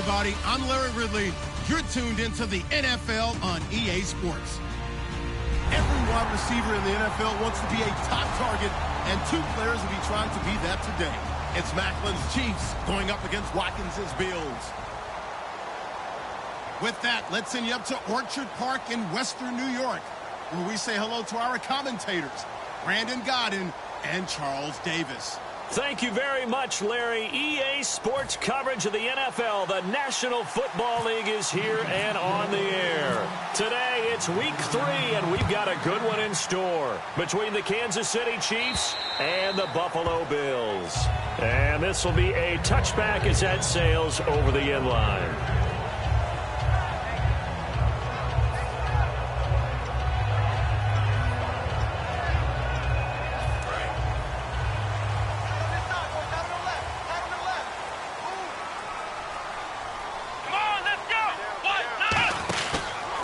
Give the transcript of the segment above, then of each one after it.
everybody. I'm Larry Ridley. You're tuned into the NFL on EA Sports. Every wide receiver in the NFL wants to be a top target, and two players will be trying to be that today. It's Macklin's Chiefs going up against Watkins' Bills. With that, let's send you up to Orchard Park in Western New York, where we say hello to our commentators, Brandon Godden and Charles Davis. Thank you very much, Larry. EA Sports coverage of the NFL. The National Football League is here and on the air. Today, it's week 3, and we've got a good one in store between the Kansas City Chiefs and the Buffalo Bills. And this will be a touchback as that sails over the end line.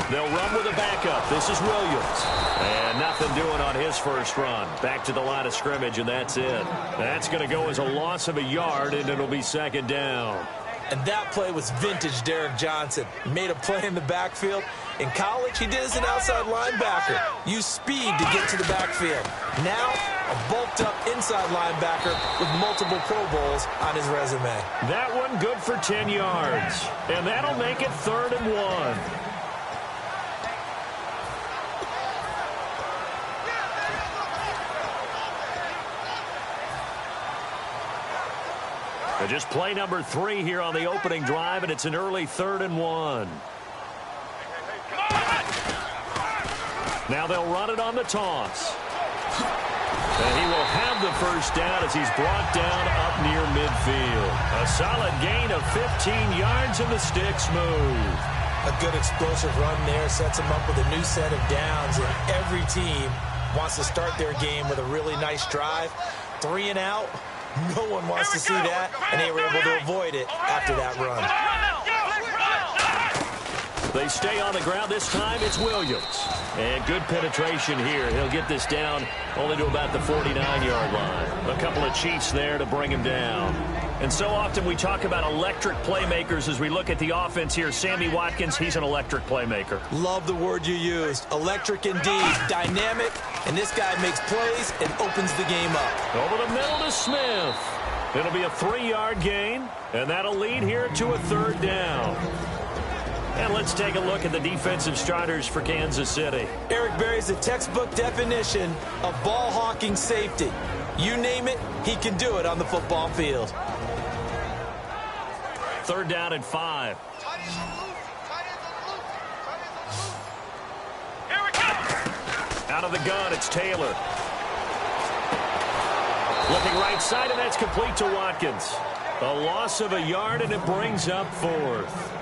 They'll run with a backup. This is Williams. And nothing doing on his first run. Back to the line of scrimmage, and that's it. That's going to go as a loss of a yard, and it'll be second down. And that play was vintage Derek Johnson. Made a play in the backfield. In college, he did as an outside linebacker. Used speed to get to the backfield. Now, a bulked-up inside linebacker with multiple Pro Bowls on his resume. That one good for 10 yards. And that'll make it 3rd and 1. Just play number 3 here on the opening drive, and it's an early 3rd and 1. Now they'll run it on the toss. And he will have the first down as he's brought down up near midfield. A solid gain of 15 yards, and the stick's move. A good explosive run there sets him up with a new set of downs, and every team wants to start their game with a really nice drive. 3 and out. No one wants to see that, and they were able to avoid it after that run. They stay on the ground. This time it's Williams. And good penetration here. He'll get this down only to about the 49-yard line. A couple of Chiefs there to bring him down. And so often we talk about electric playmakers as we look at the offense here. Sammy Watkins, he's an electric playmaker. Love the word you used. Electric indeed. Dynamic. And this guy makes plays and opens the game up. Over the middle to Smith. It'll be a 3-yard gain, and that'll lead here to a 3rd down. And let's take a look at the defensive starters for Kansas City. Eric Berry's the textbook definition of ball-hawking safety. You name it, he can do it on the football field. 3rd down and 5. Out of the gun, it's Taylor. Looking right side, and that's complete to Watkins. A loss of a yard, and it brings up 4th.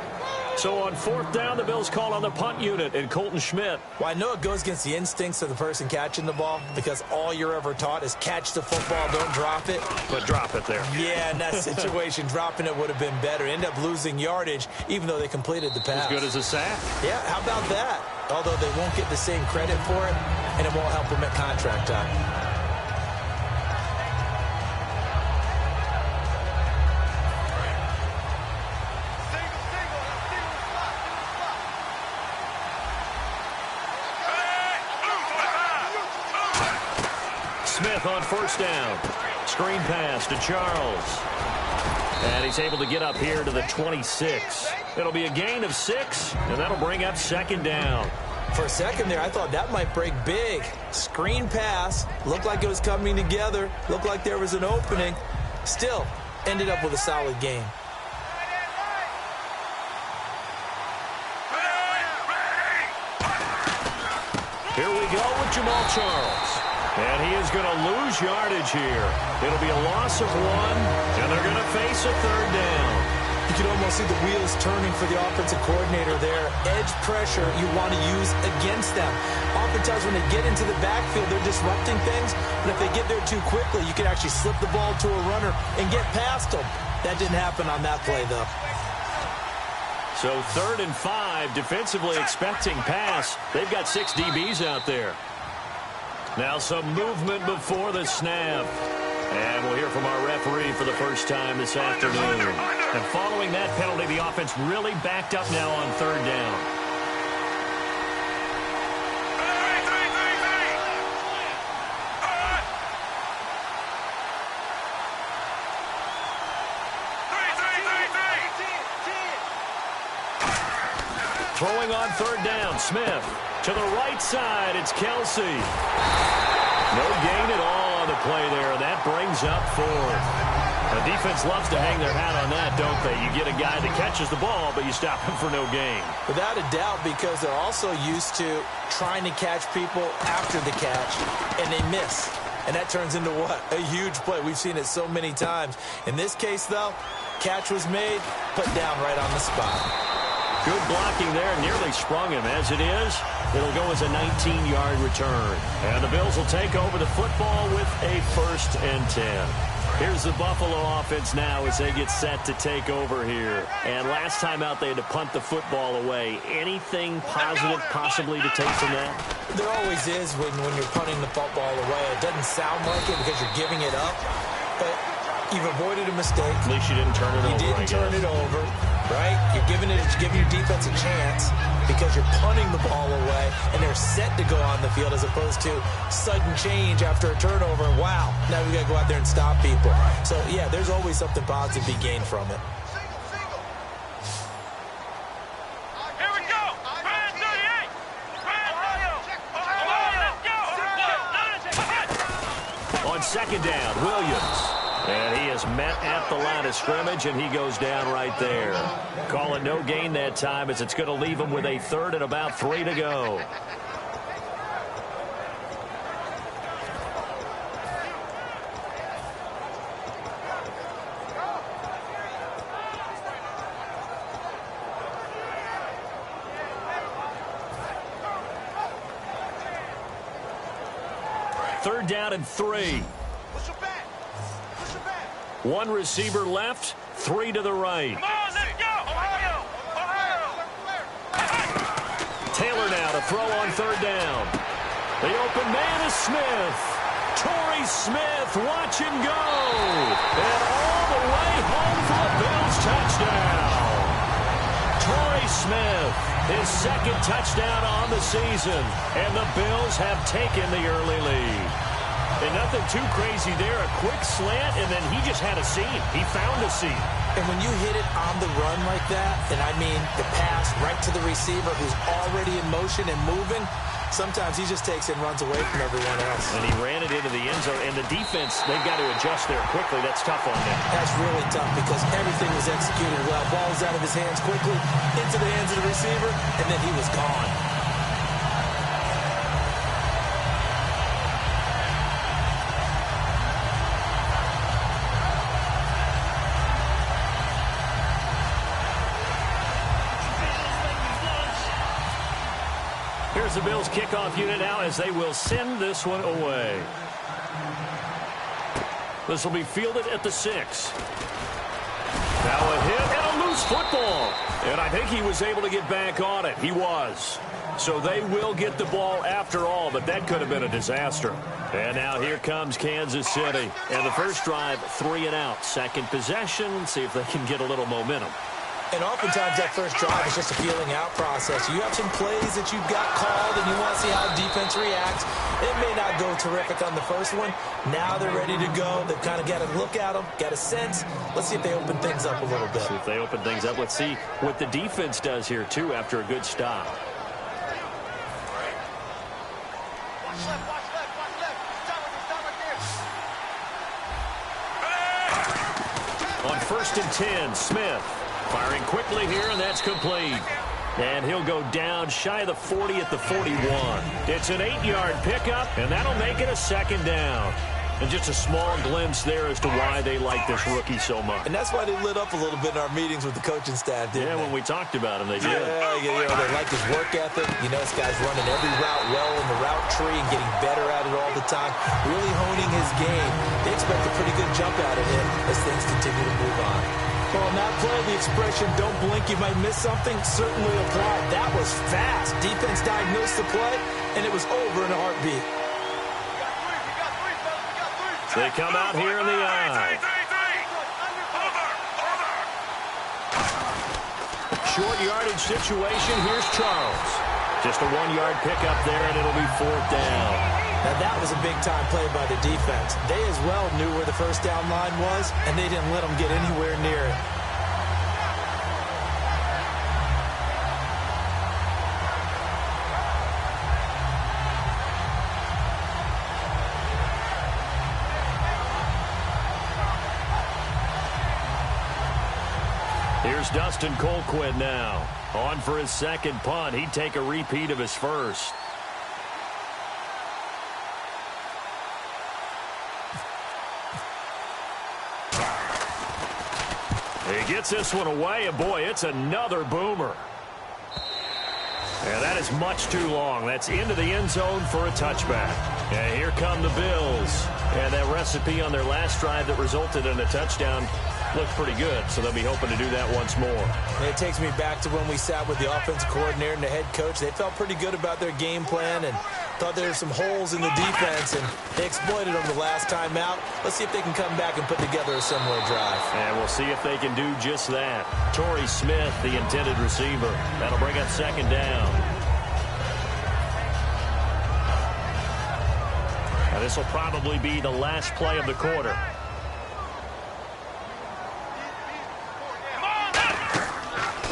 So on 4th down, the Bills call on the punt unit and Colton Schmidt. Well, I know it goes against the instincts of the person catching the ball because all you're ever taught is catch the football, don't drop it. But drop it there. Yeah, in that situation, dropping it would have been better. End up losing yardage, even though they completed the pass. As good as a sack. Yeah, how about that? Although they won't get the same credit for it, and it won't help them at contract time. Smith on 1st down. Screen pass to Charles. And he's able to get up here to the 26. It'll be a gain of 6, and that'll bring up 2nd down. For a second there, I thought that might break big. Screen pass. Looked like it was coming together. Looked like there was an opening. Still, ended up with a solid game. Here we go with Jamal Charles. And he is going to lose yardage here. It'll be a loss of 1, and they're going to face a 3rd down. You can almost see the wheels turning for the offensive coordinator there. Edge pressure you want to use against them. Oftentimes when they get into the backfield, they're disrupting things. But if they get there too quickly, you can actually slip the ball to a runner and get past them. That didn't happen on that play, though. So 3rd and 5, defensively expecting pass. They've got 6 DBs out there. Now some movement before the snap. And we'll hear from our referee for the first time this afternoon. And following that penalty, the offense really backed up now on third down. Throwing on third down, Smith. To the right side, it's Kelsey. No gain at all on the play there, and that brings up fourth. The defense loves to hang their hat on that, don't they? You get a guy that catches the ball, but you stop him for no gain. Without a doubt, because they're also used to trying to catch people after the catch, and they miss. And that turns into what? A huge play. We've seen it so many times. In this case, though, catch was made, put down right on the spot. Good blocking there, nearly sprung him. As it is, it'll go as a 19-yard return. And the Bills will take over the football with a 1st and 10. Here's the Buffalo offense now as they get set to take over here. And last time out, they had to punt the football away. Anything positive possibly to take from that? There always is when you're punting the football away. It doesn't sound like it because you're giving it up, but you've avoided a mistake. At least you didn't turn it over. You didn't turn it over, right? You're giving your defense a chance because you're punting the ball away, and they're set to go on the field as opposed to sudden change after a turnover. Wow, now we got to go out there and stop people. So, yeah, there's always something positive to be gained from it. Here we go. Brand 38. Brand Ohio. Let's go. On second down, Williams. And he is met at the line of scrimmage, and he goes down right there. Call it no gain that time, as it's going to leave him with a 3rd and about 3 to go. Third down and 3. One receiver left, 3 to the right. Come on, let's go. Ohio. Taylor now to throw on third down. The open man is Smith. Torrey Smith, watch him go. And all the way home for a Bills touchdown. Torrey Smith, his 2nd touchdown on the season. And the Bills have taken the early lead. And nothing too crazy there. A quick slant, and then he just had a seam. He found a seam. And when you hit it on the run like that, and I mean the pass right to the receiver who's already in motion and moving, sometimes he just takes it and runs away from everyone else. And he ran it into the end zone. And the defense, they've got to adjust there quickly. That's tough on them. That's really tough because everything was executed well. Ball was out of his hands quickly, into the hands of the receiver, and then he was gone. Here's the Bills kickoff unit now as they will send this one away. This will be fielded at the 6. Now a hit and a loose football. And I think he was able to get back on it. He was. So they will get the ball after all, but that could have been a disaster. And now here comes Kansas City. And the first drive, 3 and out. Second possession, see if they can get a little momentum. And oftentimes that first drive is just a feeling out process. You have some plays that you've got called and you want to see how defense reacts. It may not go terrific on the first one. Now they're ready to go. They've kind of got to look at them, got a sense. Let's see if they open things up a little bit. See if they open things up. Let's see what the defense does here, too, after a good stop. Watch left. On 1st and 10, Smith firing quickly here, and that's complete. And he'll go down shy of the 40 at the 41. It's an 8-yard pickup, and that'll make it a 2nd down. And just a small glimpse there as to why they like this rookie so much. And that's why they lit up a little bit in our meetings with the coaching staff, didn't they? When we talked about him, they did. Yeah, they like his work ethic. You know, this guy's running every route well in the route tree and getting better at it all the time, really honing his game. They expect a pretty good jump out of him as things continue to move on. Well, on that play, the expression, don't blink, you might miss something, certainly applied. That was fast. Defense diagnosed the play, and it was over in a heartbeat. They come out here in the eye. Short yardage situation. Here's Charles. Just a 1-yard pickup there, and it'll be 4th down. Now, that was a big-time play by the defense. They as well knew where the first down line was, and they didn't let them get anywhere near it. Here's Dustin Colquitt now. On for his second punt. He'd take a repeat of his first. He gets this one away, and boy, it's another boomer. And that is much too long. That's into the end zone for a touchback. And here come the Bills. And that recipe on their last drive that resulted in a touchdown looked pretty good, so they'll be hoping to do that once more. And it takes me back to when we sat with the offensive coordinator and the head coach. They felt pretty good about their game plan and thought there were some holes in the defense, and they exploited them the last time out. Let's see if they can come back and put together a similar drive. And we'll see if they can do just that. Torrey Smith, the intended receiver. That'll bring up 2nd down. Now, this will probably be the last play of the quarter.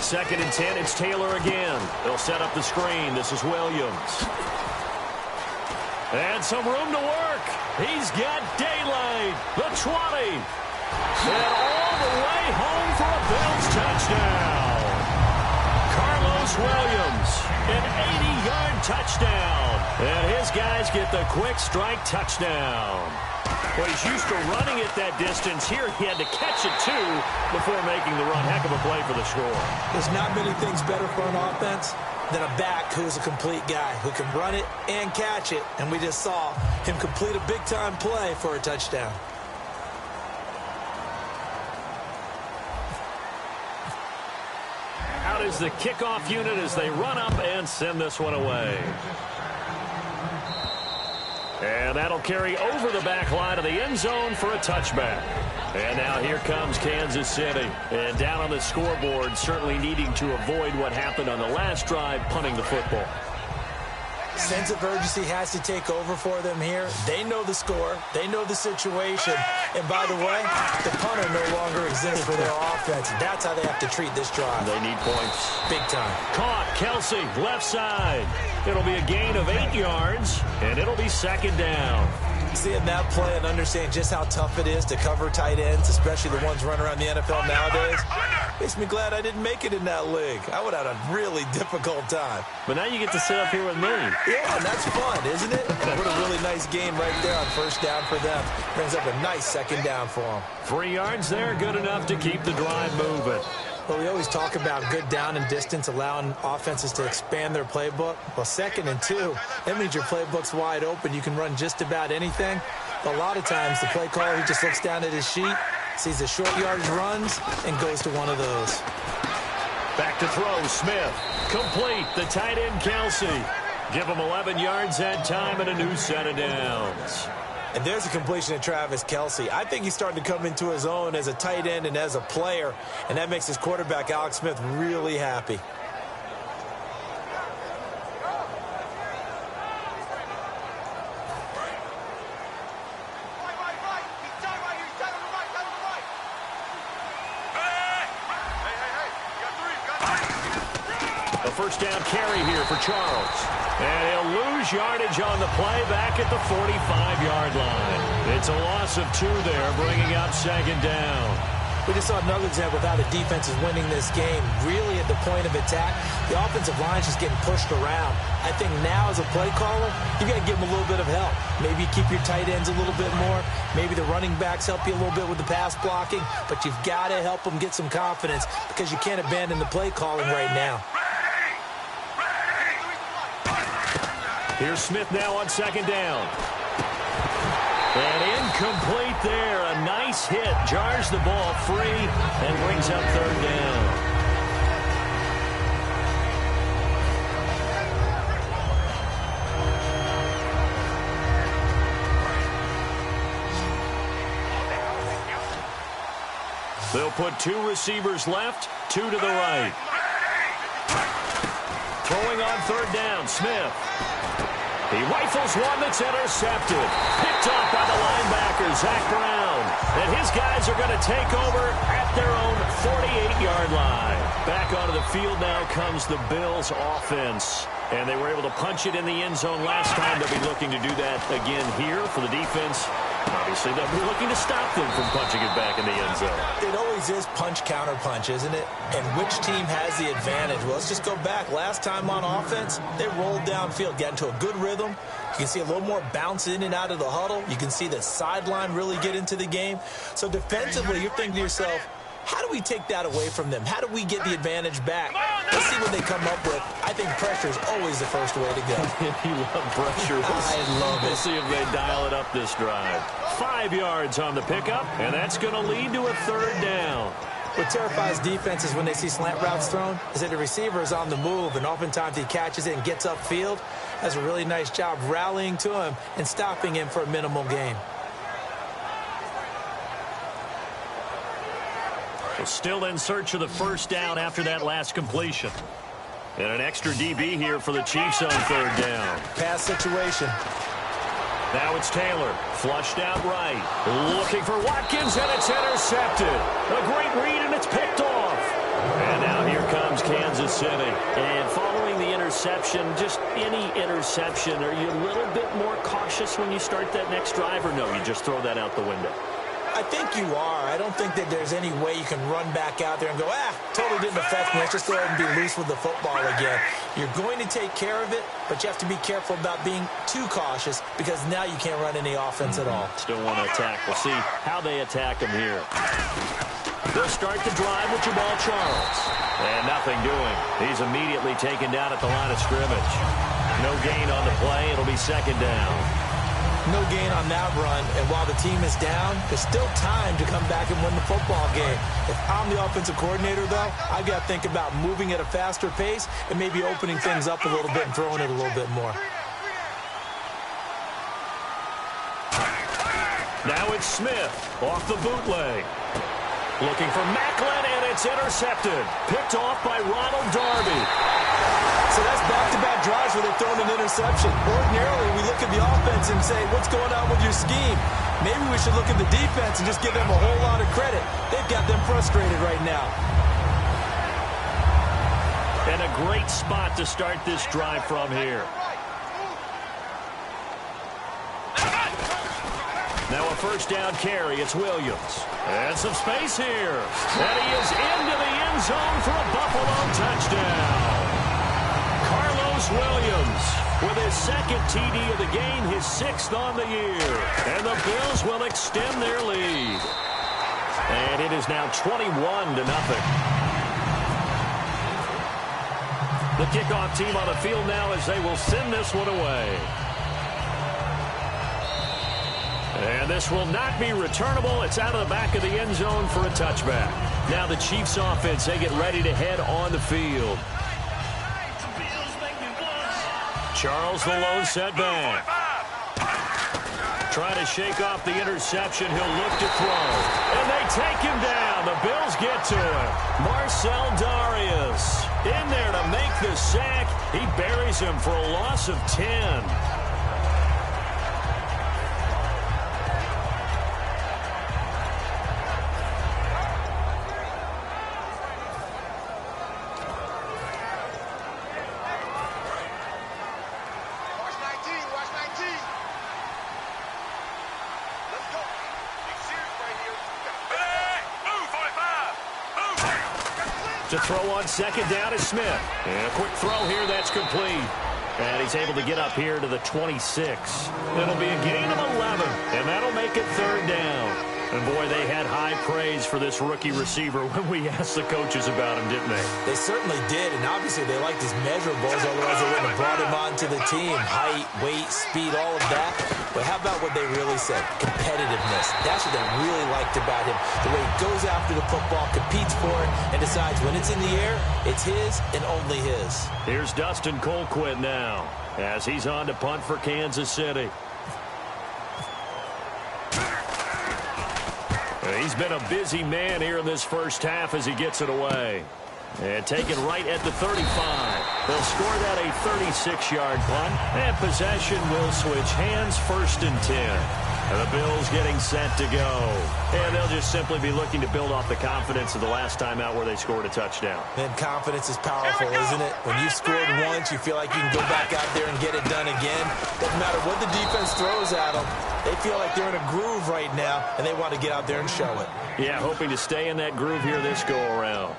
Second and 10, it's Taylor again. They'll set up the screen. This is Williams. And some room to work. He's got daylight. The 20. And all the way home for a Bills touchdown. Carlos Williams, an 80-yard touchdown. And his guys get the quick strike touchdown. Well, he's used to running it that distance. Here he had to catch it, too, before making the run. Heck of a play for the score. There's not many things better for an offense than a back who's a complete guy who can run it and catch it. And we just saw him complete a big-time play for a touchdown. Out is the kickoff unit as they run up and send this one away. And that'll carry over the back line of the end zone for a touchback. And now here comes Kansas City. And down on the scoreboard, certainly needing to avoid what happened on the last drive, punting the football. Sense of urgency has to take over for them here. They know the score. They know the situation. And by the way, the punter no longer exists for their offense. That's how they have to treat this drive. They need points. Big time. Caught. Kelsey, left side. It'll be a gain of 8 yards, and it'll be 2nd down. Seeing that play and understanding just how tough it is to cover tight ends, especially the ones running around the NFL nowadays, makes me glad I didn't make it in that league. I would have had a really difficult time. But now you get to sit up here with me. Yeah, and that's fun, isn't it? What a really nice game right there on 1st down for them. Brings up a nice 2nd down for them. 3 yards there, good enough to keep the drive moving. Well, we always talk about good down and distance, allowing offenses to expand their playbook. Well, 2nd and 2, that means your playbook's wide open. You can run just about anything. But a lot of times, the play caller, he just looks down at his sheet, sees the short yardage runs, and goes to one of those. Back to throw, Smith. Complete, the tight end, Kelsey. Give him 11 yards that time and a new set of downs. And there's a completion to Travis Kelsey. I think he's starting to come into his own as a tight end and as a player, and that makes his quarterback, Alex Smith, really happy. A 1st down carry here for Charles. And he'll lose yardage on the play back at the 45-yard line. It's a loss of 2 there, bringing up 2nd down. We just saw another example of how the defense is winning this game. Really at the point of attack, the offensive line is just getting pushed around. I think now as a play caller, you got to give them a little bit of help. Maybe keep your tight ends a little bit more. Maybe the running backs help you a little bit with the pass blocking. But you've got to help them get some confidence because you can't abandon the play calling right now. Here's Smith now on 2nd down. And incomplete there. A nice hit. Jars the ball free and brings up 3rd down. They'll put 2 receivers left, 2 to the right. Throwing on 3rd down, Smith. He rifles one that's intercepted. Picked off by the linebacker, Zach Brown. And his guys are going to take over at their own 48-yard line. Back onto the field now comes the Bills offense. And they were able to punch it in the end zone last time. They'll be looking to do that again here for the defense. Obviously, they'll be looking to stop them from punching it back in the end zone. It always is punch-counter-punch, isn't it? And which team has the advantage? Well, let's just go back. Last time on offense, they rolled downfield, got into a good rhythm. You can see a little more bounce in and out of the huddle. You can see the sideline really get into the game. So defensively, you're thinking to yourself, how do we take that away from them? How do we get the advantage back? Let's see what they come up with. I think pressure is always the first way to go. You love pressure. I love it. We'll see if they dial it up this drive. 5 yards on the pickup, and that's going to lead to a 3rd down. What terrifies defenses when they see slant routes thrown is that the receiver is on the move, and oftentimes he catches it and gets upfield. Does a really nice job rallying to him and stopping him for a minimal gain. Still in search of the 1st down after that last completion. And an extra DB here for the Chiefs on 3rd down. Pass situation. Now it's Taylor. Flushed out right. Looking for Watkins, and it's intercepted. A great read, and it's picked off. And now here comes Kansas City. And following the interception, just any interception, are you a little bit more cautious when you start that next drive, or no, you just throw that out the window? I think you are. I don't think that there's any way you can run back out there and go, totally didn't affect me. Let's just go ahead and be loose with the football again. You're going to take care of it, but you have to be careful about being too cautious because now you can't run any offense at all. Still want to attack. We'll see how they attack them here. They'll start the drive with Jamal Charles. And nothing doing. He's immediately taken down at the line of scrimmage. No gain on the play. It'll be 2nd down. No gain on that run, and while the team is down, there's still time to come back and win the football game. If I'm the offensive coordinator, though, I've got to think about moving at a faster pace and maybe opening things up a little bit and throwing it a little bit more. Now it's Smith off the bootleg. Looking for Macklin, and it's intercepted. Picked off by Ronald Darby. So that's back-to-back drives where they've thrown an interception. Ordinarily, we look at the offense and say, what's going on with your scheme? Maybe we should look at the defense and just give them a whole lot of credit. They've got them frustrated right now. And a great spot to start this drive from here. Now a 1st down carry. It's Williams. And some space here. And he is into the end zone for a Buffalo touchdown. Carlos Williams with his 2nd TD of the game, his 6th on the year. And the Bills will extend their lead. And it is now 21-0. The kickoff team on the field now as they will send this one away. And this will not be returnable. It's out of the back of the end zone for a touchback. Now the Chiefs offense, they get ready to head on the field. Charles, the lone setback. Trying to shake off the interception. He'll look to throw. And they take him down. The Bills get to him. Marcel Darius in there to make the sack. He buries him for a loss of 10. To throw on 2nd down is Smith. And a quick throw here, that's complete. And he's able to get up here to the 26. It'll be a gain of 11, and that'll make it 3rd down. And, boy, they had high praise for this rookie receiver when we asked the coaches about him, didn't they? They certainly did, and obviously they liked his measurables, otherwise they wouldn't have brought him onto the team. Height, weight, speed, all of that. But how about what they really said? Competitiveness. That's what they really liked about him. The way he goes after the football, competes for it, and decides when it's in the air, it's his and only his. Here's Dustin Colquitt now as he's on to punt for Kansas City. He's been a busy man here in this first half as he gets it away. And taken right at the 35. They'll score that a 36-yard punt. And possession will switch hands, 1st and 10. And the Bills getting set to go. And they'll just simply be looking to build off the confidence of the last time out where they scored a touchdown. And confidence is powerful, isn't it? When you've scored once, you feel like you can go back out there and get it done again. Doesn't matter what the defense throws at them. They feel like they're in a groove right now, and they want to get out there and show it. Yeah, hoping to stay in that groove here this go-around.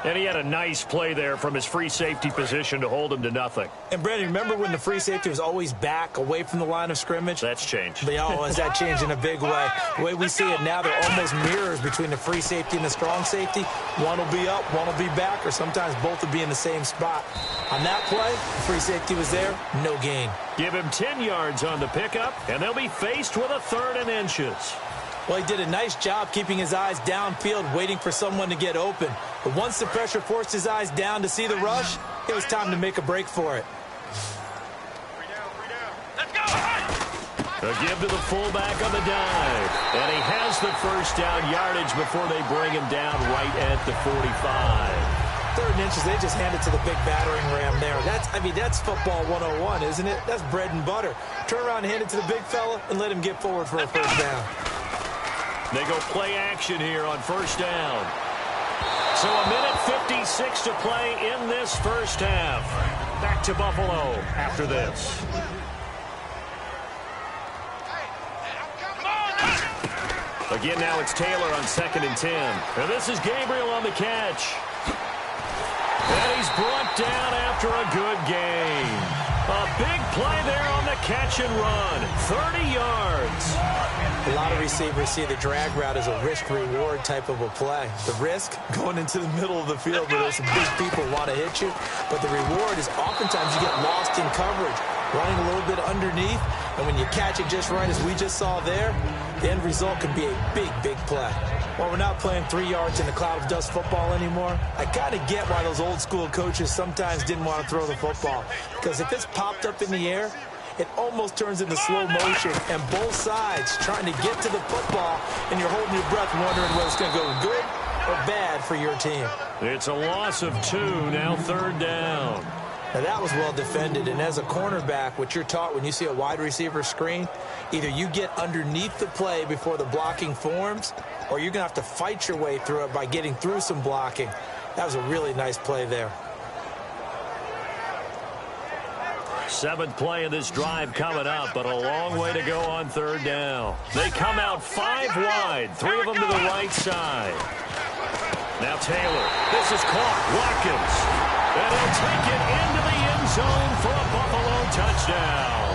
And he had a nice play there from his free safety position to hold him to nothing. And, Brandon, remember when the free safety was always back away from the line of scrimmage? That's changed. But, has that changed in a big way? The way we see it now, they're almost mirrors between the free safety and the strong safety. One will be up, one will be back, or sometimes both will be in the same spot. On that play, the free safety was there, no gain. Give him 10 yards on the pickup, and they'll be faced with a 3rd and inches. Well, he did a nice job keeping his eyes downfield, waiting for someone to get open. But once the pressure forced his eyes down to see the rush, it was time to make a break for it. Let's go. A give to the fullback on the dive. And he has the 1st down yardage before they bring him down right at the 45. 3rd and inches, they just hand it to the big battering ram there. That's football 101, isn't it? That's bread and butter. Turn around and hand it to the big fella and let him get forward for a 1st down. They go play action here on 1st down. So a minute 56 to play in this first half. Back to Buffalo after this. Again, now it's Taylor on 2nd and 10. And this is Gabriel on the catch. And he's brought down after a good game. A big play there on the catch and run. 30 yards. A lot of receivers see the drag route as a risk-reward type of a play. The risk, going into the middle of the field where there's some big people want to hit you. But the reward is oftentimes you get lost in coverage, running a little bit underneath. And when you catch it just right, as we just saw there, the end result can be a big, big play. While we're not playing 3 yards in a cloud of dust football anymore, I kind of get why those old-school coaches sometimes didn't want to throw the football. Because if it's popped up in the air, it almost turns into slow motion, and both sides trying to get to the football, and you're holding your breath wondering whether it's going to go good or bad for your team. It's a loss of 2, now 3rd down. Now, that was well defended, and as a cornerback, what you're taught when you see a wide receiver screen, either you get underneath the play before the blocking forms, or you're going to have to fight your way through it by getting through some blocking. That was a really nice play there. 7th play of this drive coming up, but a long way to go on 3rd down. They come out 5 wide, 3 of them to the right side. Now Taylor, this is caught, Watkins, and he'll take it into the end zone for a Buffalo touchdown.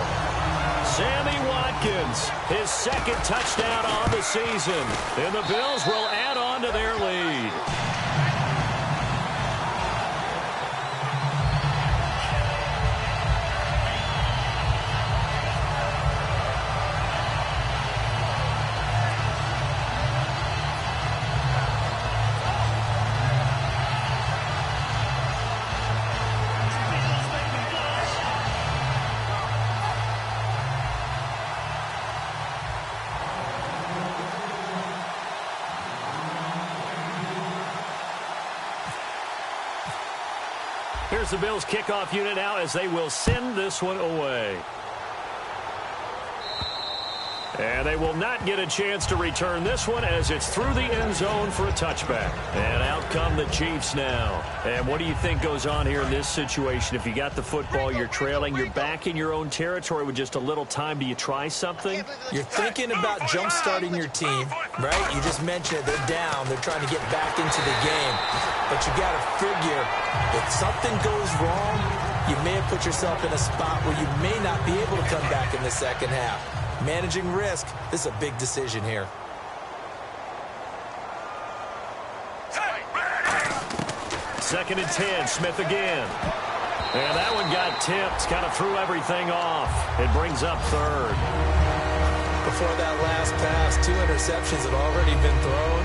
Sammy Watkins, his 2nd touchdown on the season, and the Bills will add on to their lead. Here's the Bills kickoff unit now as they will send this one away. And they will not get a chance to return this one as it's through the end zone for a touchback. And out come the Chiefs now. And what do you think goes on here in this situation? If you got the football, you're trailing, you're back in your own territory with just a little time. Do you try something? You're thinking about jump-starting your team, right? You just mentioned it. They're down. They're trying to get back into the game. But you got to figure, if something goes wrong, you may have put yourself in a spot where you may not be able to come back in the second half. Managing risk, this is a big decision here. Second and 10, Smith again. And that one got tipped, kind of threw everything off. It brings up 3rd. Before that last pass, 2 interceptions had already been thrown.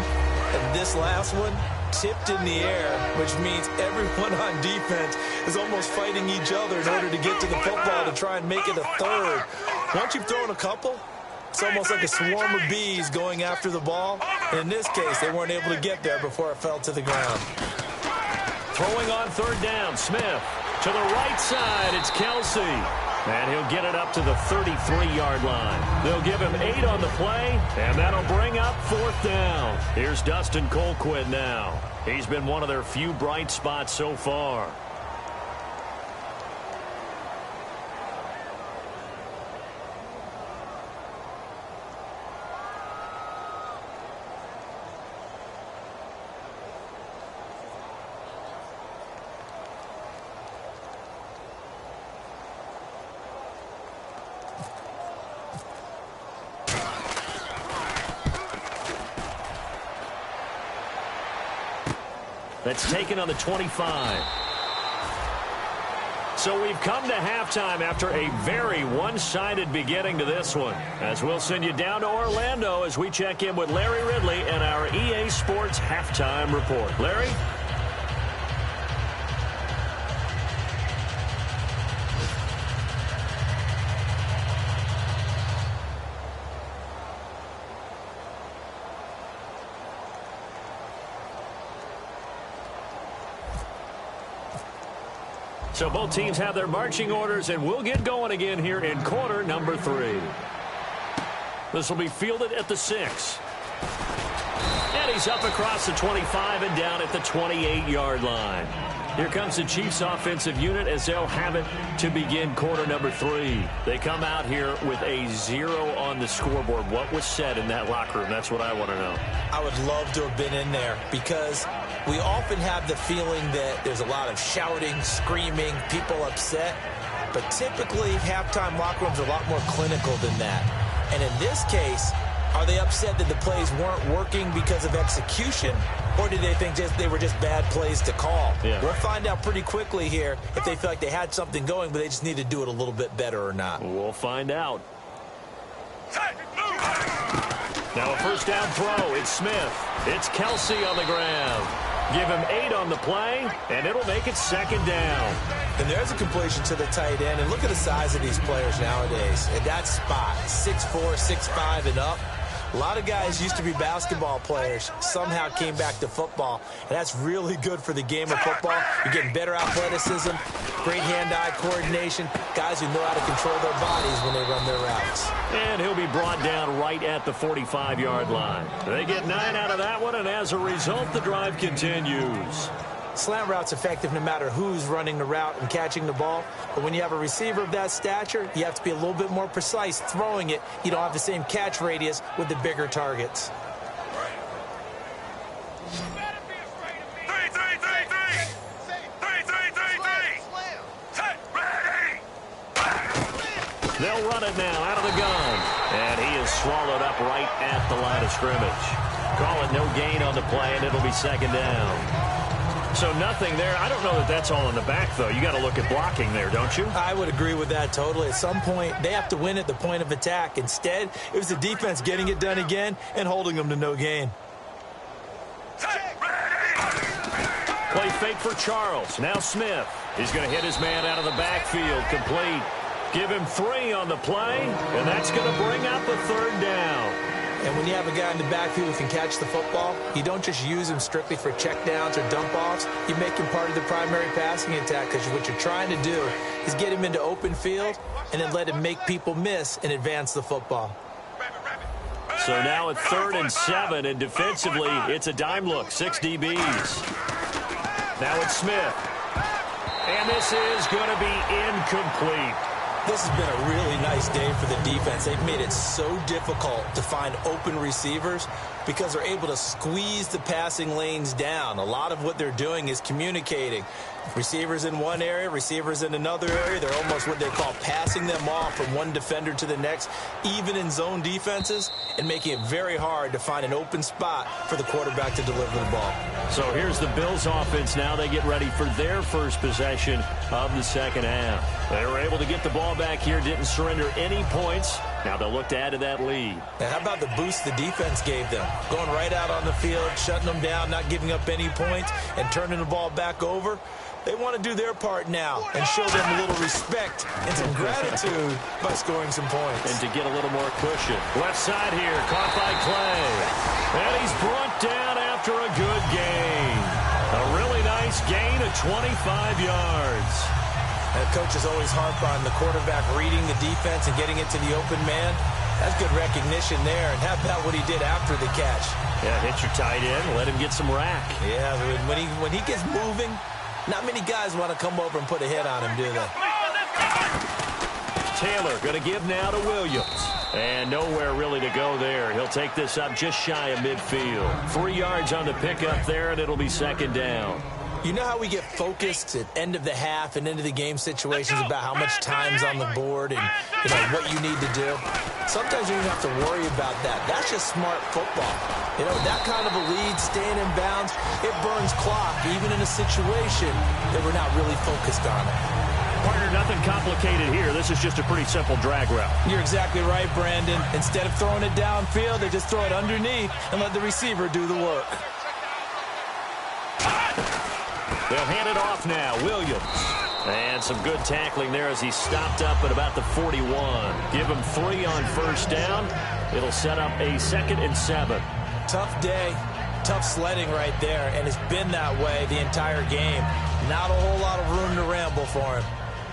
And this last one, tipped in the air, which means everyone on defense is almost fighting each other in order to get to the football to try and make it a 3rd. Once you've thrown a couple, it's almost like a swarm of bees going after the ball. In this case, they weren't able to get there before it fell to the ground. Throwing on third down, Smith. To the right side, it's Kelsey. And he'll get it up to the 33-yard line. They'll give him 8 on the play, and that'll bring up fourth down. Here's Dustin Colquitt now. He's been one of their few bright spots so far. That's taken on the 25. So we've come to halftime after a very one-sided beginning to this one. As we'll send you down to Orlando as we check in with Larry Ridley and our EA Sports Halftime Report. Larry? So both teams have their marching orders, and we'll get going again here in quarter number 3. This will be fielded at the 6. And he's up across the 25 and down at the 28-yard line. Here comes the Chiefs offensive unit as they'll have it to begin quarter number 3. They come out here with a 0 on the scoreboard. What was said in that locker room? That's what I want to know. I would love to have been in there because we often have the feeling that there's a lot of shouting, screaming, people upset. But typically, halftime locker rooms are a lot more clinical than that. And in this case, are they upset that the plays weren't working because of execution? Or did they think they were just bad plays to call? Yeah. We'll find out pretty quickly here if they feel like they had something going, but they just need to do it a little bit better or not. We'll find out. Now a first down throw. It's Smith. It's Kelsey on the ground. Give him 8 on the play, and it'll make it second down. And there's a completion to the tight end. And look at the size of these players nowadays. At that spot, 6'4", 6'5", and up. A lot of guys used to be basketball players, somehow came back to football, and that's really good for the game of football. You're getting better athleticism, great hand-eye coordination, guys who know how to control their bodies when they run their routes. And he'll be brought down right at the 45-yard line. They get 9 out of that one, and as a result, the drive continues. Slant route's effective no matter who's running the route and catching the ball. But when you have a receiver of that stature, you have to be a little bit more precise throwing it. You don't have the same catch radius with the bigger targets. They'll run it now out of the gun. And he is swallowed up right at the line of scrimmage. Call it no gain on the play, and it'll be second down. So nothing there. I don't know that that's all in the back, though. You got to look at blocking there, don't you? I would agree with that totally. At some point, they have to win at the point of attack. Instead, it was the defense getting it done again and holding them to no gain. Play fake for Charles. Now Smith. He's going to hit his man out of the backfield. Complete. Give him 3 on the play, and that's going to bring up a third down. And when you have a guy in the backfield who can catch the football, you don't just use him strictly for checkdowns or dump-offs. You make him part of the primary passing attack because what you're trying to do is get him into open field and then let him make people miss and advance the football. So now it's 3rd and 7, and defensively, it's a dime look, 6 DBs. Now it's Smith. And this is going to be incomplete. This has been a really nice day for the defense. They've made it so difficult to find open receivers because they're able to squeeze the passing lanes down. A lot of what they're doing is communicating. Receivers in one area, receivers in another area. They're almost what they call passing them off from one defender to the next, even in zone defenses, and making it very hard to find an open spot for the quarterback to deliver the ball. So here's the Bills offense now. They get ready for their first possession of the second half. They were able to get the ball back here, didn't surrender any points. Now they'll look to add to that lead. And how about the boost the defense gave them? Going right out on the field, shutting them down, not giving up any points, and turning the ball back over. They want to do their part now and show them a little respect and some gratitude by scoring some points. And to get a little more cushion. Left side here, caught by Clay. And he's brought down after a good gain. A really nice gain of 25 yards. And coaches always harp on the quarterback reading the defense and getting it to the open man. That's good recognition there. And how about what he did after the catch? Yeah, hit your tight end, let him get some rack. Yeah, when he gets moving, not many guys want to come over and put a hit on him, do they? Taylor going to give now to Williams. And nowhere really to go there. He'll take this up just shy of midfield. 3 yards on the pickup there, and it'll be second down. You know how we get focused at end of the half and into the game situations about how much time's on the board and what you need to do? Sometimes you don't have to worry about that. That's just smart football. That kind of a lead, staying in bounds, it burns clock, even in a situation that we're not really focused on it. Partner, nothing complicated here. This is just a pretty simple drag route. You're exactly right, Brandon. Instead of throwing it downfield, they just throw it underneath and let the receiver do the work. They'll hand it off now. Williams. And some good tackling there as he stopped up at about the 41. Give him 3 on first down. It'll set up a 2nd and 7. Tough day. Tough sledding right there, and it's been that way the entire game. Not a whole lot of room to ramble for him.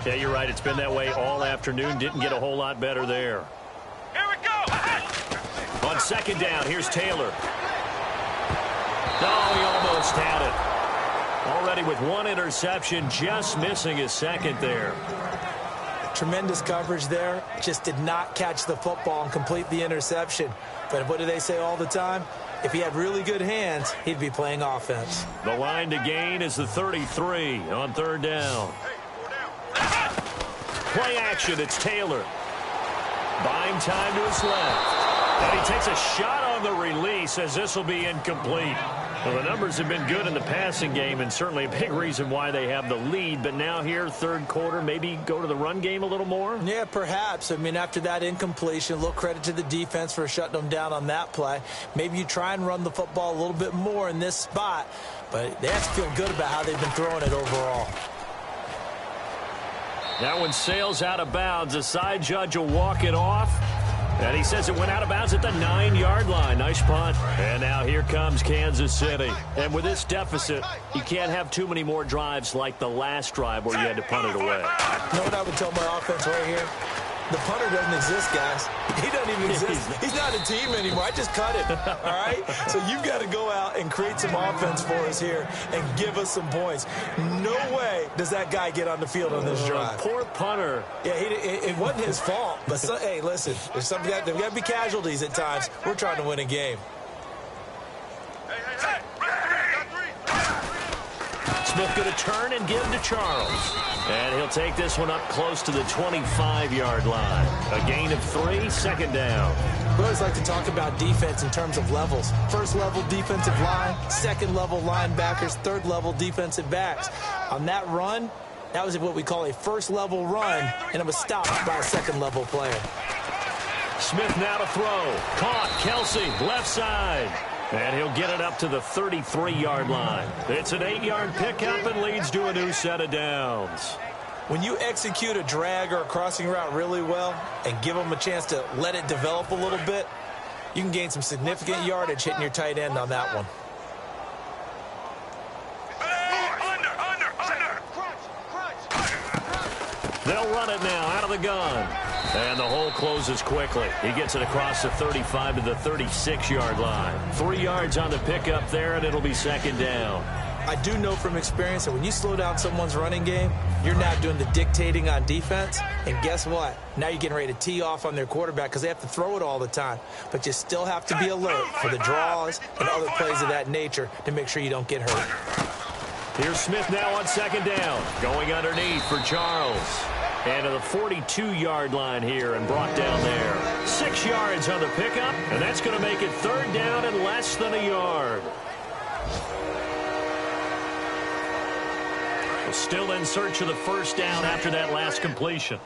Yeah, you're right. It's been that way all afternoon. Didn't get a whole lot better there. Here we go. On second down, here's Taylor. Oh, he almost had it. Already with 1 interception, just missing his 2nd there. Tremendous coverage there. Just did not catch the football and complete the interception. But what do they say all the time? If he had really good hands, he'd be playing offense. The line to gain is the 33 on 3rd down. Play action, it's Taylor. Buying time to his left. And he takes a shot on the release as this will be incomplete. Well, the numbers have been good in the passing game and certainly a big reason why they have the lead. But now here, 3rd quarter, maybe go to the run game a little more? Yeah, perhaps. I mean, after that incompletion, a little credit to the defense for shutting them down on that play. Maybe you try and run the football a little bit more in this spot. But they have to feel good about how they've been throwing it overall. That one sails out of bounds. The side judge will walk it off. And he says it went out of bounds at the 9-yard line. Nice punt. And now here comes Kansas City. And with this deficit, you can't have too many more drives like the last drive where you had to punt it away. You know what I would tell my offense right here? The punter doesn't exist, guys. He doesn't even exist. He's not a team anymore. I just cut him, all right? So you've got to go out and create some offense for us here and give us some points. No way does that guy get on the field on this drive. Poor punter. Yeah, it wasn't his fault. But, hey, listen, there's got to be casualties at times. We're trying to win a game. Smith going to turn and give to Charles. And he'll take this one up close to the 25-yard line. A gain of 3, 2nd down. We always like to talk about defense in terms of levels. First level defensive line, second level linebackers, third level defensive backs. On that run, that was what we call a first level run, and it was stopped by a second level player. Smith now to throw. Caught. Kelsey, left side. And he'll get it up to the 33-yard line. It's an 8-yard pickup and leads to a new set of downs. When you execute a drag or a crossing route really well and give them a chance to let it develop a little bit, you can gain some significant yardage hitting your tight end on that one. They'll run it now out of the gun. And the hole closes quickly. He gets it across the 35 to the 36-yard line. 3 yards on the pickup there, and it'll be 2nd down. I do know from experience that when you slow down someone's running game, you're not doing the dictating on defense. And guess what? Now you're getting ready to tee off on their quarterback because they have to throw it all the time. But you still have to be alert for the draws and other plays of that nature to make sure you don't get hurt. Here's Smith now on 2nd down. Going underneath for Charles. And to the 42-yard line here and brought down there. 6 yards on the pickup, and that's going to make it 3rd down and less than a yard. Still in search of the first down after that last completion.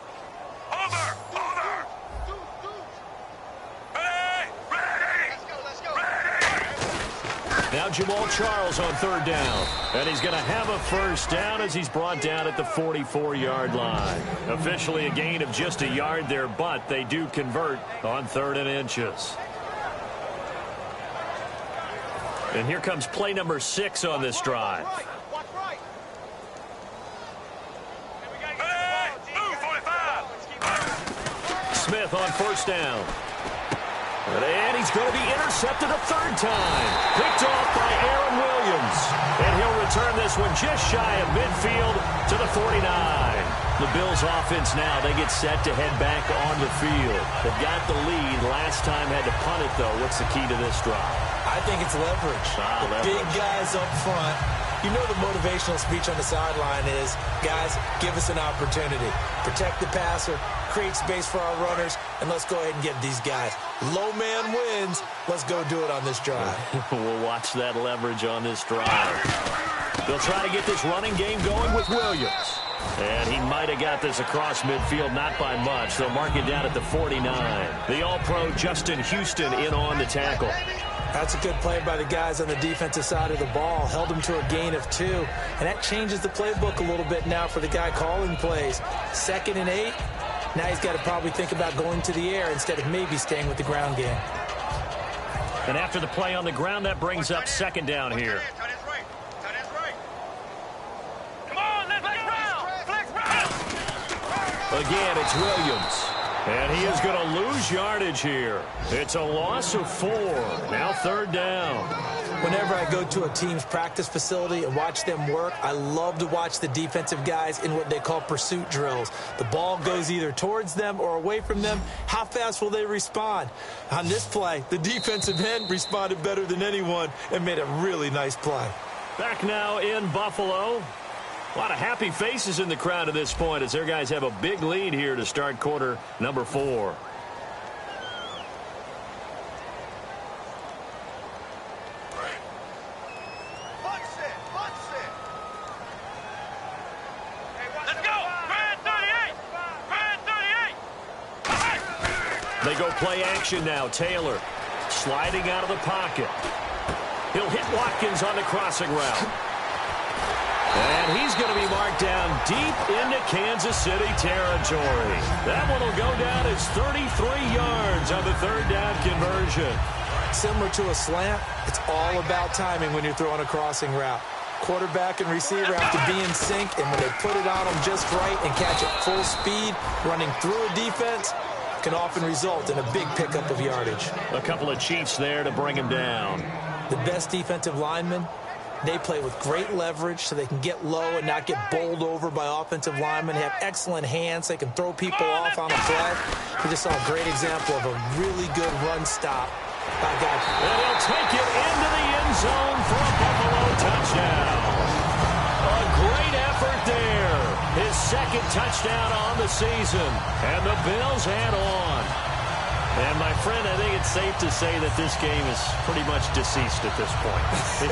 Over! Now Jamal Charles on third down. And he's going to have a first down as he's brought down at the 44-yard line. Officially a gain of just a yard there, but they do convert on 3rd and inches. And here comes play number 6 on this drive. Smith on first down. And he's going to be intercepted a 3rd time. Picked off by Aaron Williams. And he'll return this one just shy of midfield to the 49. The Bills offense now, they get set to head back on the field. They've got the lead. Last time had to punt it, though. What's the key to this drive? I think it's leverage. Leverage. Big guys up front. You know the motivational speech on the sideline is, guys, give us an opportunity. Protect the passer, create space for our runners, and let's go ahead and get these guys. Low man wins. Let's go do it on this drive. We'll watch that leverage on this drive. They'll try to get this running game going with Williams. And he might have got this across midfield, not by much. They'll mark it down at the 49. The All-Pro Justin Houston in on the tackle. That's a good play by the guys on the defensive side of the ball. Held him to a gain of 2. And that changes the playbook a little bit now for the guy calling plays. 2nd and 8. Now he's got to probably think about going to the air instead of maybe staying with the ground game. And after the play on the ground, that brings up 2nd down here. Come on, let's go! Flex route! Again, it's Williams. And he is going to lose yardage here. It's a loss of 4. Now 3rd down. Whenever I go to a team's practice facility and watch them work, I love to watch the defensive guys in what they call pursuit drills. The ball goes either towards them or away from them. How fast will they respond? On this play, the defensive end responded better than anyone and made a really nice play. Back now in Buffalo. A lot of happy faces in the crowd at this point as their guys have a big lead here to start quarter number 4. Let's go! Grand 38! Grand 38! They go play action now. Taylor sliding out of the pocket. He'll hit Watkins on the crossing route. And he's going to be marked down deep into Kansas City territory. That one will go down as 33 yards on the 3rd down conversion. Similar to a slant, it's all about timing when you're throwing a crossing route. Quarterback and receiver have to be in sync, and when they put it on them just right and catch it full speed, running through a defense, can often result in a big pickup of yardage. A couple of Chiefs there to bring him down. The best defensive linemen, they play with great leverage so they can get low and not get bowled over by offensive linemen. They have excellent hands. They can throw people off on a play. We just saw a great example of a really good run stop by a guy. And he'll take it into the end zone for a Buffalo touchdown. A great effort there. His 2nd touchdown on the season. And the Bills head on. And, my friend, I think it's safe to say that this game is pretty much deceased at this point.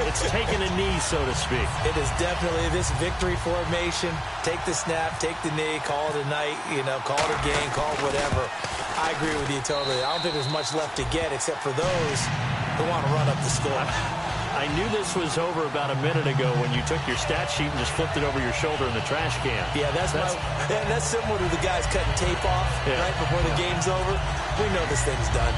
It's taken a knee, so to speak. It is definitely this victory formation. Take the snap, take the knee, call it a night, call it a game, call it whatever. I agree with you totally. I don't think there's much left to get except for those who want to run up the score. I knew this was over about a minute ago when you took your stat sheet and just flipped it over your shoulder in the trash can. Yeah, that's similar to the guys cutting tape off right before the game's over. We know this thing's done.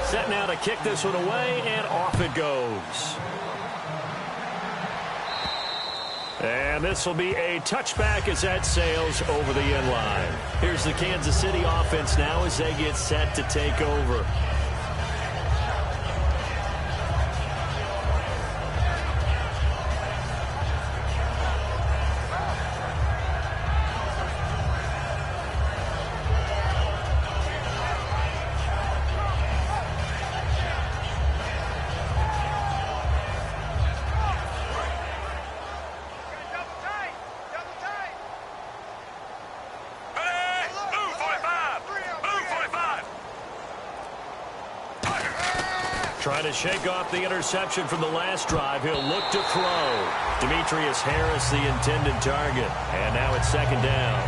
Set now to kick this one away, and off it goes. And this will be a touchback as that sails over the end line. Here's the Kansas City offense now as they get set to take over. Trying to shake off the interception from the last drive. He'll look to throw. Demetrius Harris, the intended target. And now it's second down.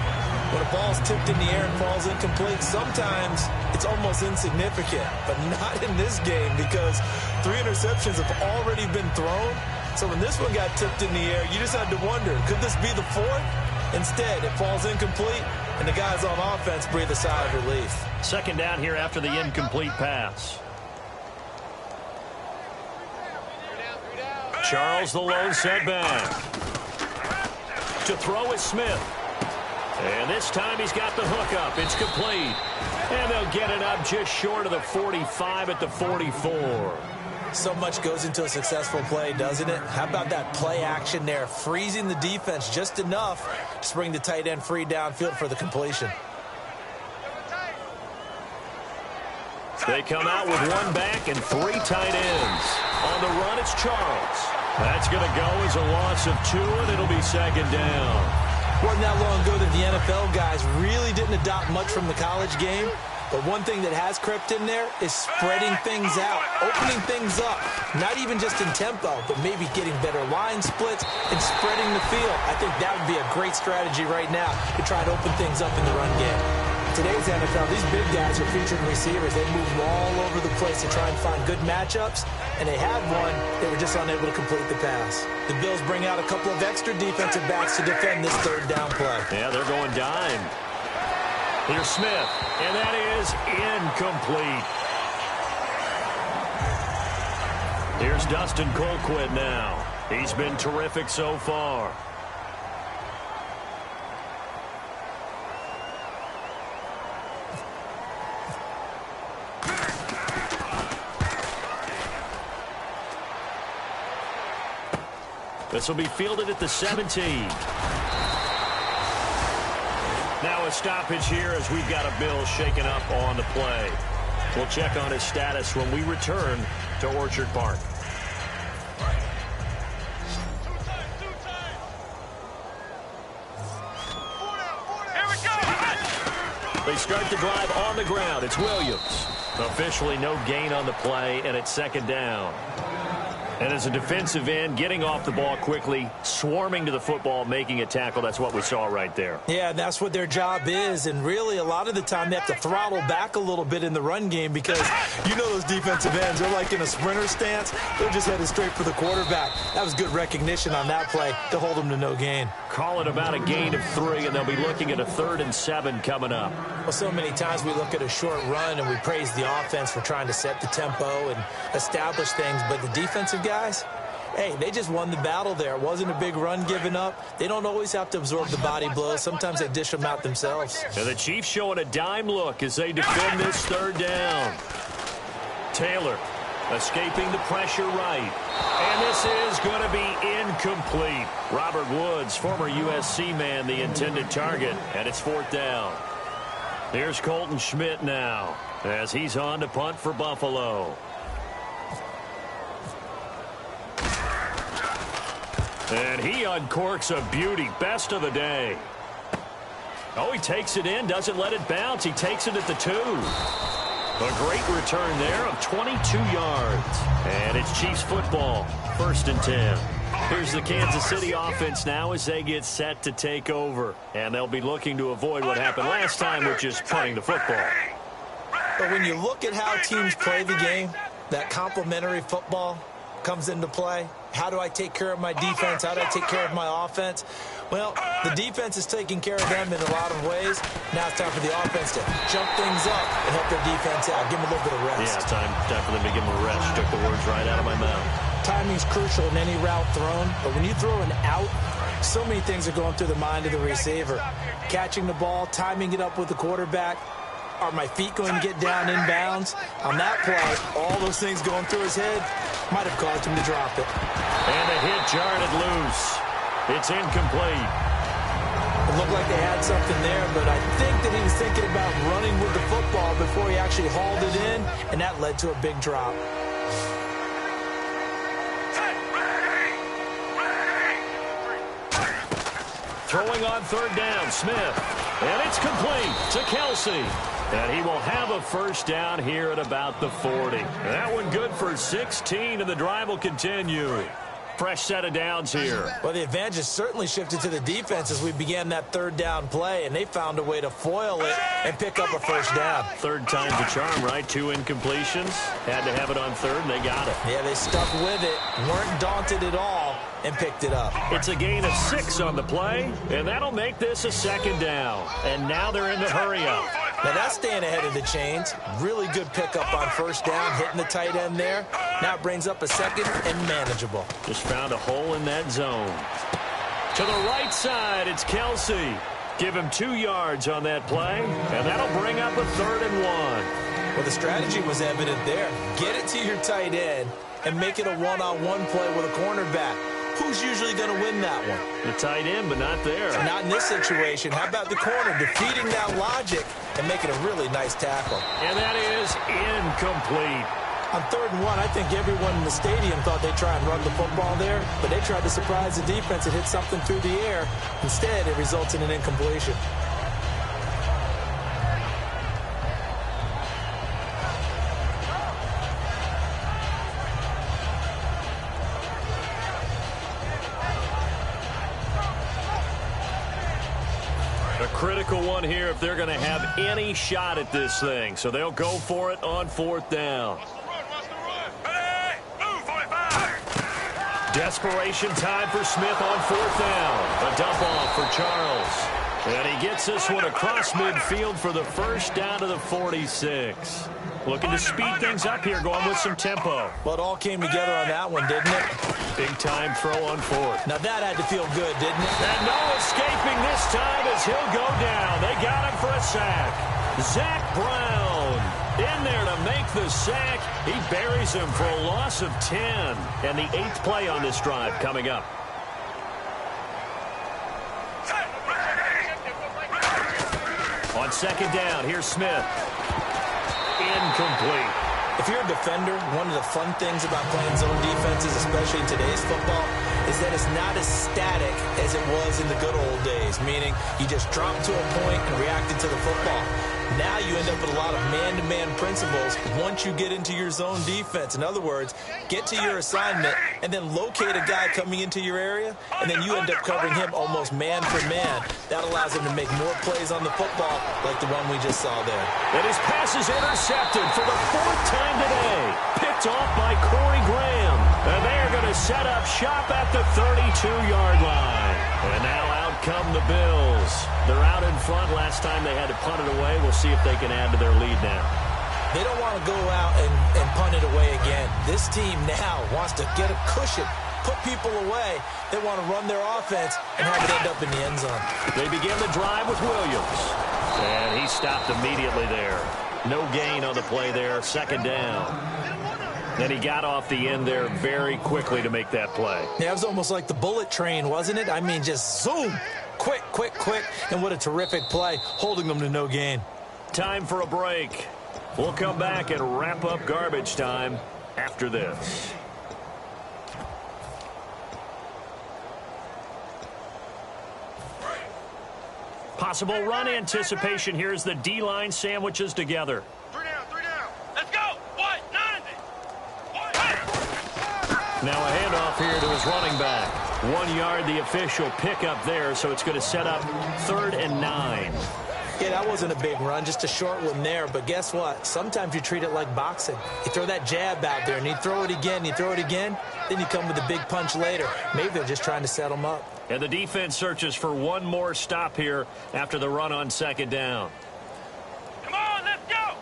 When a ball's tipped in the air and falls incomplete, sometimes it's almost insignificant. But not in this game because 3 interceptions have already been thrown. So when this one got tipped in the air, you just had to wonder, could this be the 4th? Instead, it falls incomplete, and the guys on offense breathe a sigh of relief. Second down here after the incomplete pass. Charles, the lone setback. To throw is Smith. And this time he's got the hook up. It's complete. And they'll get it up just short of the 45 at the 44. So much goes into a successful play, doesn't it? How about that play action there, freezing the defense just enough to bring the tight end free downfield for the completion. They come out with 1 back and 3 tight ends. On the run, it's Charles. That's going to go as a loss of 2, and it'll be second down. Wasn't that long ago that the NFL guys really didn't adopt much from the college game. But one thing that has crept in there is spreading things out, opening things up, not even just in tempo, but maybe getting better line splits and spreading the field. I think that would be a great strategy right now to try to open things up in the run game. Today's NFL, these big guys are featured receivers. They move all over the place to try and find good matchups, and they had one. They were just unable to complete the pass. The Bills bring out a couple of extra defensive backs to defend this third down play. Yeah, they're going dime. Here's Smith, and that is incomplete. Here's Dustin Colquitt now. He's been terrific so far. This will be fielded at the 17. Now a stoppage here as we've got a Bill shaken up on the play. We'll check on his status when we return to Orchard Park. Here we go. They start the drive on the ground. It's Williams. Officially no gain on the play, and it's second down. And as a defensive end, getting off the ball quickly, swarming to the football, making a tackle, that's what we saw right there. Yeah, that's what their job is. And really, a lot of the time, they have to throttle back a little bit in the run game because you know those defensive ends, they're like in a sprinter stance. They're just headed straight for the quarterback. That was good recognition on that play to hold them to no gain. Call it about a gain of 3, and they'll be looking at a 3rd and 7 coming up. Well, so many times we look at a short run and we praise the offense for trying to set the tempo and establish things, but the defensive guys, hey, they just won the battle there. It wasn't a big run given up. They don't always have to absorb the body blows. Sometimes they dish them out themselves. And the Chiefs showing a dime look as they defend this 3rd down. Taylor escaping the pressure right. And this is going to be incomplete. Robert Woods, former USC man, the intended target, and it's 4th down. Here's Colton Schmidt now as he's on to punt for Buffalo. And he uncorks a beauty. Best of the day. Oh, he takes it in, doesn't let it bounce. He takes it at the 2. A great return there of 22 yards. And it's Chiefs football, 1st and 10. Here's the Kansas City offense now as they get set to take over. And they'll be looking to avoid what happened last time, which is punting the football. But when you look at how teams play the game, that complementary football comes into play. How do I take care of my defense? How do I take care of my offense? Well, the defense is taking care of them in a lot of ways. Now it's time for the offense to jump things up and help their defense out. Give them a little bit of rest. Yeah, time for them to give them a rest. You took the words right out of my mouth. Timing's crucial in any route thrown, but when you throw an out, so many things are going through the mind of the receiver. Catching the ball, timing it up with the quarterback. Are my feet going to get down in bounds? On that play, all those things going through his head might have caused him to drop it. And a hit jarred it loose. It's incomplete. It looked like they had something there, but I think that he was thinking about running with the football before he actually hauled it in, and that led to a big drop. Throwing on 3rd down, Smith. And it's complete to Kelsey. And he will have a first down here at about the 40. That one good for 16, and the drive will continue. Fresh set of downs here. Well, the advantage has certainly shifted to the defense as we began that third down play, and they found a way to foil it and pick up a first down. Third time's a charm, right? 2 incompletions. Had to have it on third, and they got it. Yeah, they stuck with it, weren't daunted at all, and picked it up. It's a gain of 6 on the play, and that'll make this a second down. And now they're in the hurry-up. Now that's staying ahead of the chains. Really good pickup on first down, hitting the tight end there. Now it brings up a second and manageable. Just found a hole in that zone. To the right side, it's Kelsey. Give him 2 yards on that play, and that'll bring up a 3rd and 1. Well, the strategy was evident there. Get it to your tight end and make it a one-on-one play with a cornerback. Who's usually going to win that one? The tight end, but not there. Not in this situation. How about the corner defeating that logic and making a really nice tackle? And that is incomplete. On 3rd and 1, I think everyone in the stadium thought they'd try and run the football there, but they tried to surprise the defense and hit something through the air. Instead, it results in an incompletion. A critical one here if they're going to have any shot at this thing. So they'll go for it on 4th down. Desperation time for Smith on 4th down. A dump off for Charles. And he gets this one across midfield for the first down to the 46. Looking to speed things up here, going with some tempo. Well, it all came together on that one, didn't it? Big time throw on 4th. Now that had to feel good, didn't it? And no escaping this time as he'll go down. They got him for a sack. Zach Brown in there to make the sack. He buries him for a loss of 10. And the 8th play on this drive coming up. On 2nd down, here's Smith. Incomplete. If you're a defender, one of the fun things about playing zone defenses, especially in today's football, is that it's not as static as it was in the good old days, meaning you just drop to a point and reacted to the football. Now you end up with a lot of man-to-man principles once you get into your zone defense. In other words, get to your assignment and then locate a guy coming into your area, and then you end up covering him almost man for man. That allows him to make more plays on the football like the one we just saw there. And his pass is intercepted for the 4th time today. Picked off by Corey Graham. And they are going to set up shop at the 32-yard line. And now out come the Bills. They're out in front. Last time they had to punt it away. We'll see if they can add to their lead now. They don't want to go out and punt it away again. This team now wants to get a cushion, put people away. They want to run their offense and have it end up in the end zone. They begin the drive with Williams. And he stopped immediately there. No gain on the play there. 2nd down. Then he got off the end there very quickly to make that play. Yeah, it was almost like the bullet train, wasn't it? I mean, just zoom. Quick, quick, quick. And what a terrific play, holding them to no gain. Time for a break. We'll come back and wrap up garbage time after this. Possible run anticipation here as the D-line sandwiches together. 3 down. Let's go. White, 90. Now a handoff here to his running back. 1 yard, the official pickup there, so it's going to set up 3rd and 9. Yeah, that wasn't a big run, just a short one there. But guess what? Sometimes you treat it like boxing. You throw that jab out there, and you throw it again, then you come with a big punch later. Maybe they're just trying to set them up. And the defense searches for one more stop here after the run on 2nd down. Come on, let's go.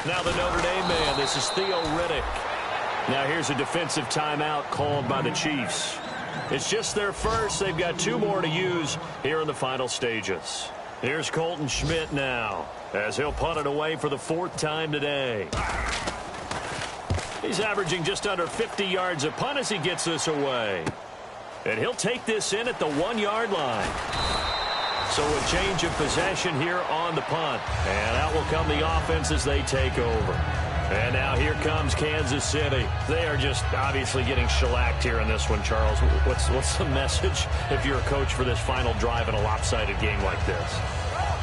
Now the Notre Dame man, this is Theo Riddick. Now here's a defensive timeout called by the Chiefs. It's just their first. They've got 2 more to use here in the final stages. Here's Colton Schmidt now as he'll punt it away for the 4th time today. He's averaging just under 50 yards a punt as he gets this away. And he'll take this in at the 1-yard line. So a change of possession here on the punt. And out will come the offense as they take over. And now here comes Kansas City. They are just obviously getting shellacked here in this one, Charles. What's the message if you're a coach for this final drive in a lopsided game like this?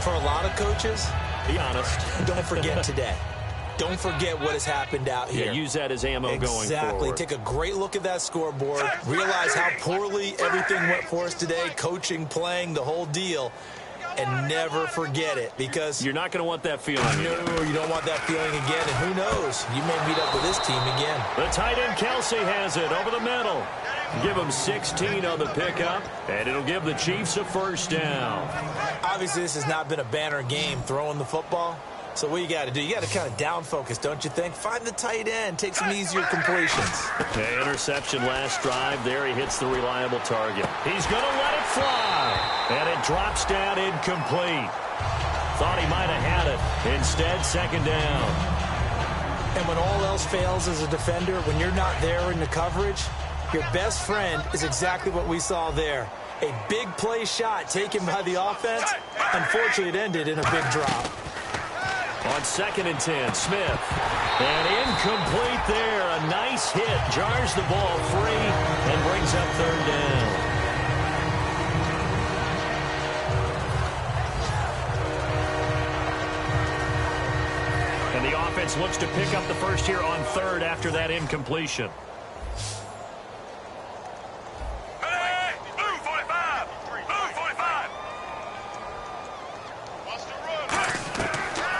for a lot of coaches, be honest, don't forget today. Don't forget what has happened out here. Yeah, use that as ammo going forward. Exactly. Take a great look at that scoreboard. Realize how poorly everything went for us today, coaching, playing, the whole deal. And never forget it, because you're not going to want that feeling. No, you don't want that feeling again. And who knows? You may meet up with this team again. The tight end Kelsey has it over the middle. Give him 16 on the pickup, and it'll give the Chiefs a first down. Obviously, this has not been a banner game throwing the football. So what you got to do, you got to kind of down focus, don't you think? Find the tight end, take some easier completions. Okay, interception last drive. There he hits the reliable target. He's going to let it fly, and it drops down incomplete. Thought he might have had it. Instead, second down. And when all else fails as a defender, when you're not there in the coverage, your best friend is exactly what we saw there. A big play shot taken by the offense. Unfortunately, it ended in a big drop. On 2nd and 10, Smith. And incomplete there. A nice hit. Jars the ball free and brings up third down. And the offense looks to pick up the first here on third after that incompletion.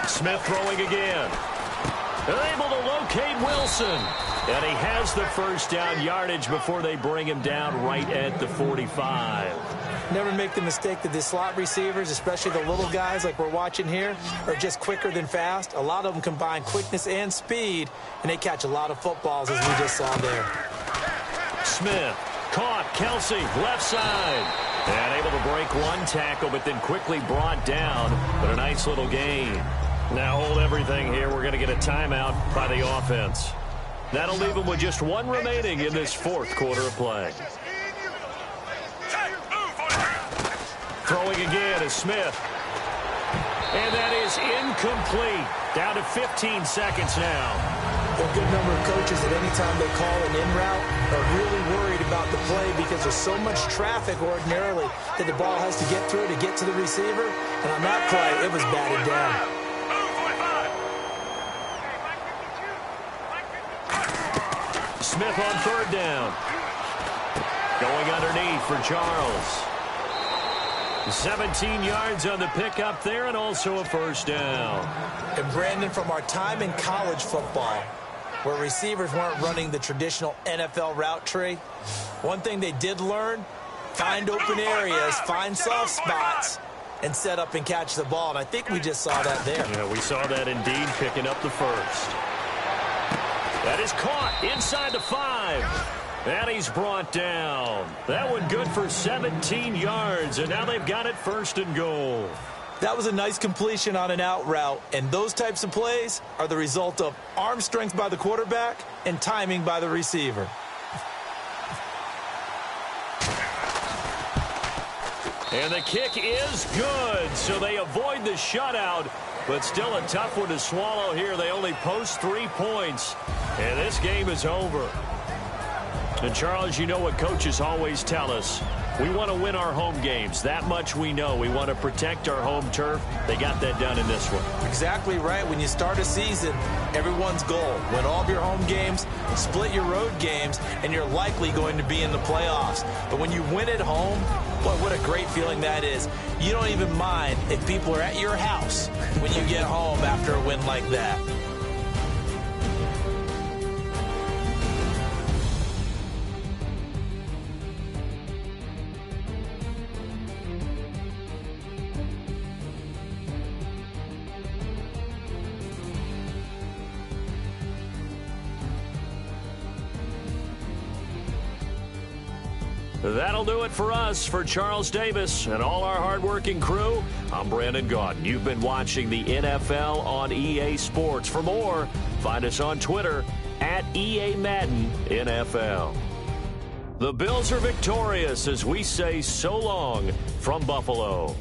Smith throwing again. They're able to locate Wilson. And he has the first down yardage before they bring him down right at the 45. Never make the mistake that the slot receivers, especially the little guys like we're watching here, are just quicker than fast. A lot of them combine quickness and speed, and they catch a lot of footballs, as we just saw there. Smith caught. Kelsey left side. And able to break one tackle, but then quickly brought down. But a nice little gain. Now hold everything here. We're going to get a timeout by the offense. That'll leave them with just one remaining in this fourth quarter of play. Throwing again is Smith. And that is incomplete. Down to 15 seconds now. A good number of coaches at any time they call an in route are really worried about the play because there's so much traffic ordinarily that the ball has to get through to get to the receiver. And on that play, it was batted down. Smith on third down. Going underneath for Charles. 17 yards on the pickup there and also a first down. And Brandon, from our time in college football, where receivers weren't running the traditional NFL route tree, one thing they did learn, find open areas, find soft spots, and set up and catch the ball. And I think we just saw that there. Yeah, we saw that indeed, picking up the first. That is caught inside the 5. And he's brought down. That one good for 17 yards, and now they've got it first and goal. That was a nice completion on an out route, and those types of plays are the result of arm strength by the quarterback and timing by the receiver. And the kick is good, so they avoid the shutout, but still a tough one to swallow here. They only post 3 points, and this game is over. And, Charles, you know what coaches always tell us. We want to win our home games. That much we know. We want to protect our home turf. They got that done in this one. Exactly right. When you start a season, everyone's goal, win all of your home games, split your road games, and you're likely going to be in the playoffs. But when you win at home, boy, what a great feeling that is. You don't even mind if people are at your house when you get home after a win like that. That'll do it for us. For Charles Davis and all our hardworking crew, I'm Brandon Gaudin. You've been watching the NFL on EA Sports. For more, find us on Twitter at EA Madden NFL. The Bills are victorious as we say so long from Buffalo.